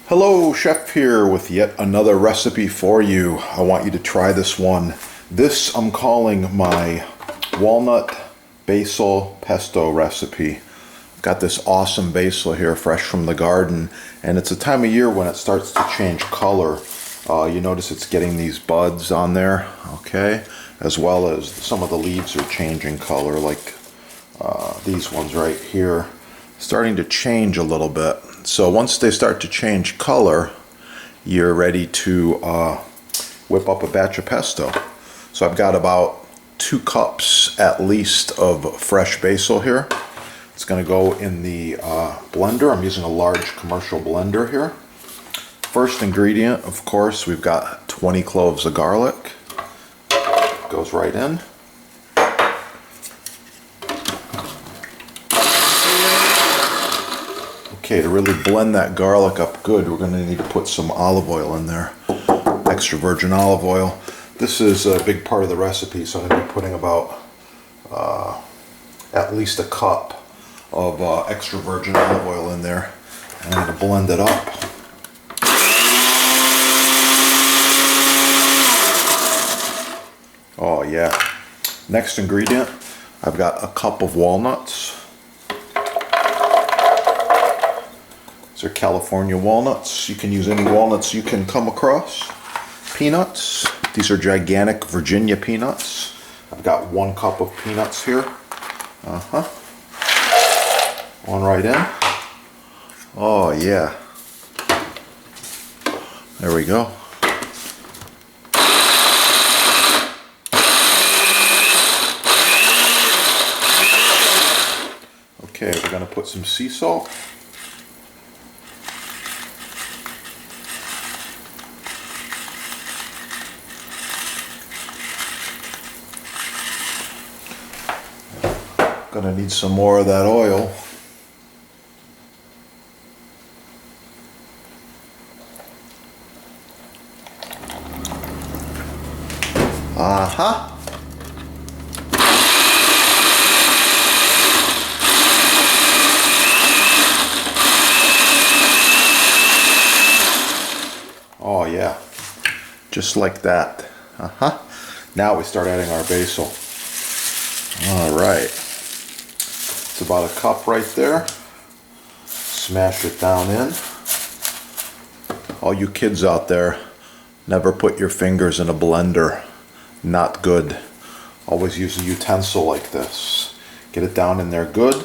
Hello, Chef here with yet another recipe for you. I want you to try this one. This I'm calling my walnut basil pesto recipe. I've got this awesome basil here fresh from the garden, and it's a time of year when it starts to change color. You notice it's getting these buds on there, okay? As well as some of the leaves are changing color, like these ones right here, starting to change a little bit. So once they start to change color, you're ready to whip up a batch of pesto. So I've got about 2 cups at least of fresh basil here. It's going to go in the blender. I'm using a large commercial blender here. First ingredient, of course, we've got 20 cloves of garlic. Goes right in. Okay, to really blend that garlic up good, we're going to need to put some olive oil in there. Extra virgin olive oil. This is a big part of the recipe, so I'm going to be putting about at least a cup of extra virgin olive oil in there. And I'm going to blend it up. Oh yeah. Next ingredient, I've got a cup of walnuts. These are California walnuts. You can use any walnuts you can come across. Peanuts. These are gigantic Virginia peanuts. I've got 1 cup of peanuts here. One right in. Oh yeah. There we go. Okay, we're going to put some sea salt. Gonna need some more of that oil. Oh yeah, just like that. Now we start adding our basil. All right. It's about a cup right there. Smash it down in. All you kids out there, never put your fingers in a blender. Not good. Always use a utensil like this. Get it down in there good.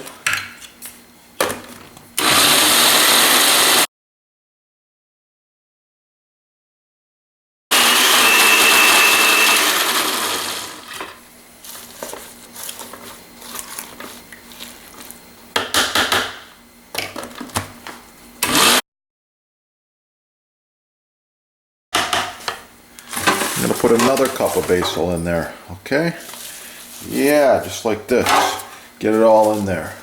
I'm going to put another cup of basil in there, okay? Yeah, just like this. Get it all in there.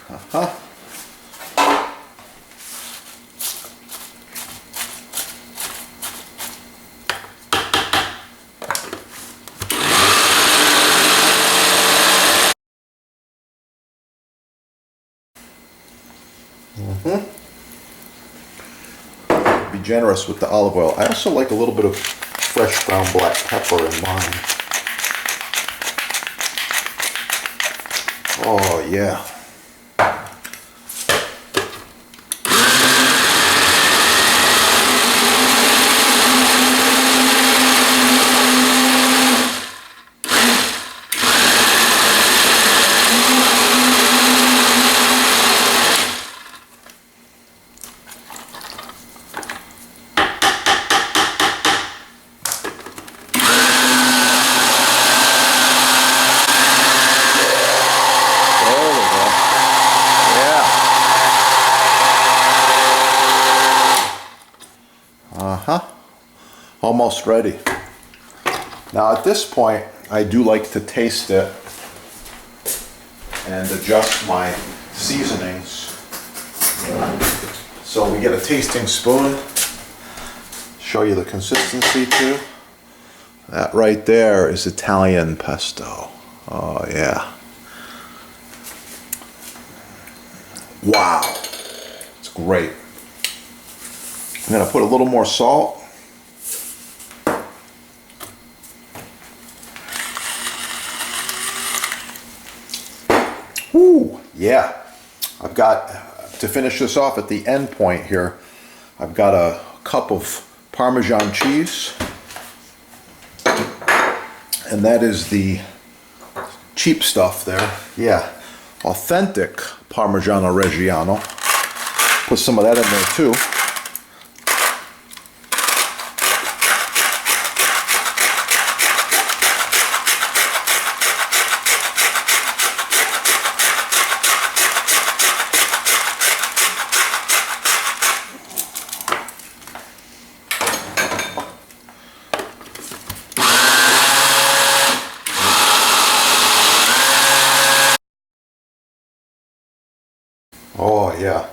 Be generous with the olive oil. I also like a little bit of fresh ground black pepper in mine. Oh yeah. Almost ready. Now at this point, I do like to taste it and adjust my seasonings. So we get a tasting spoon. Show you the consistency too. That right there is Italian pesto. Oh yeah. Wow. It's great. I'm going to put a little more salt. Ooh, yeah. I've got, to finish this off at the end point here, I've got a cup of Parmesan cheese. And that is the cheap stuff there. Yeah, authentic Parmigiano Reggiano. Put some of that in there too. Oh yeah.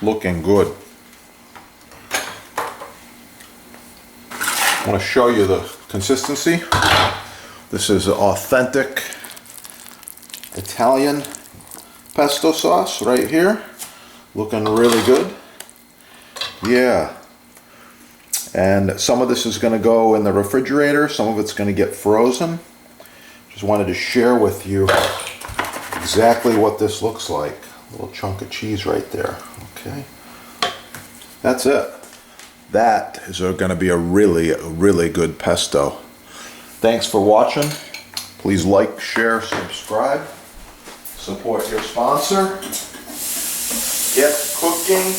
Looking good. I want to show you the consistency. This is authentic Italian pesto sauce right here. Looking really good. Yeah. And some of this is going to go in the refrigerator, some of it's going to get frozen. Just wanted to share with you exactly what this looks like. A little chunk of cheese right there. Okay. That's it. That is going to be a really good pesto. Thanks for watching. Please like, share, subscribe. Support your sponsor. Get cooking.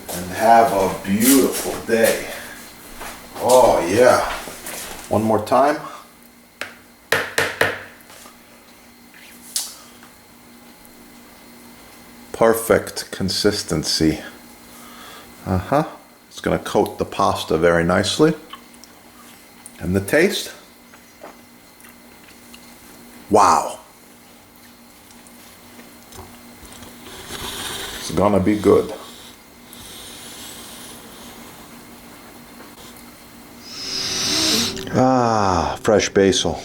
And have a beautiful day. Oh yeah. One more time. Perfect consistency. It's going to coat the pasta very nicely. And the taste? Wow. It's going to be good. Ah, fresh basil.